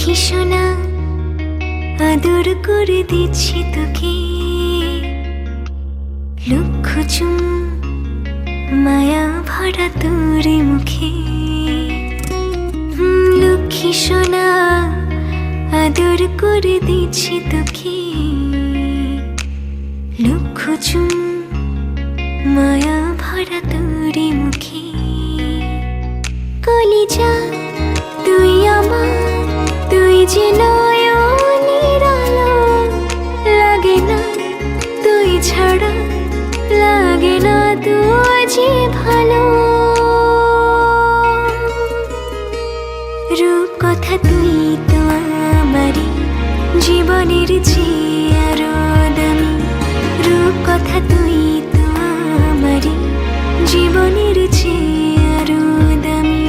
লক্ষ্মী সোনা আদর করে দিচ্ছি তোকে, লক্ষ চুম মায়া ভরা তোর মুখে। লক্ষ্মী সোনা আদর করে দিচ্ছি তোকে, লক্ষ চুম মায়া ভরা তোর মুখে। কলিজা তুই আমার, তুই যে নয়নের আলো, লাগে না তুই ছাড়া, লাগে না তুই যে ভালো। রূপ কথা তুই তো আমারই জীবনের চেয়ে আরো দামি, রূপ কথা তুই তো আমারই জীবনের চেয়ে আরো দামি।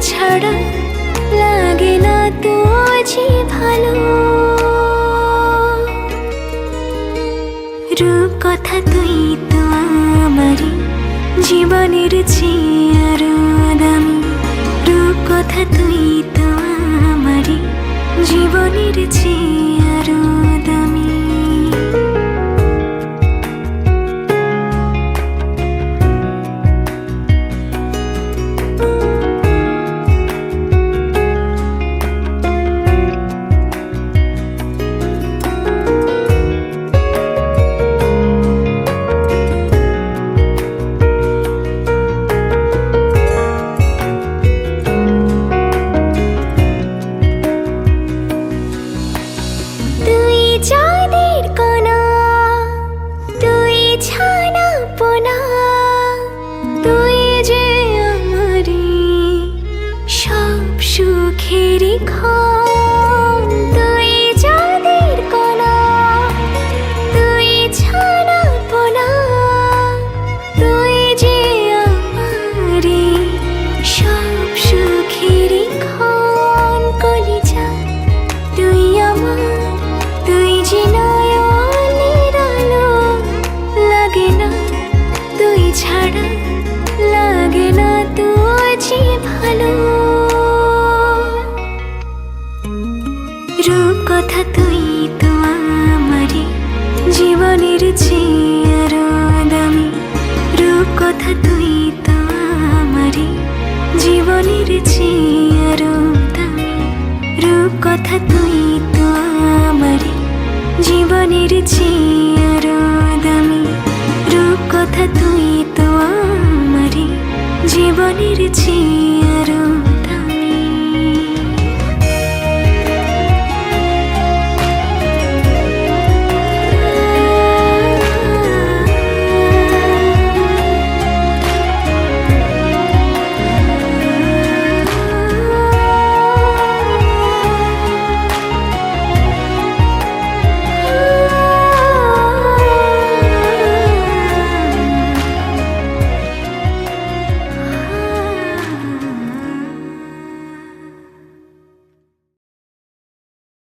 ছাড়া লাগে না তুই যে ভালো। রূপ কথা তুই তো আমারই জীবনের চেয়ে আরো দামি, রূপ কথা তুই তো আমারই জীবনের চেয়ে আরো দামি। চাঁদের কণা তুই ছানা পোনা, তুই যে আমারি সব সুখের ক্ষণ। তুই চাঁদের কণা তুই ছানা পোনা, তুই যে আমারি সব সুখের ক্ষণ। কলিজা তুই আমার, তুই যে নয়নের আলো, লাগে না তুই ছাড়া, লাগে না তুই যে ভালো। রূপ কথা তুই তো আমারই জীবনের চেয়ে আরো দামি, রূপ কথা তুই তো আমারই জীবনের চেয়ে আরো দামি, রূপ কথা তুই তো আমারই জীবনের চেয়ে আরো দামি, রূপ কথা তুই তো আমারই জীবনের চেয়ে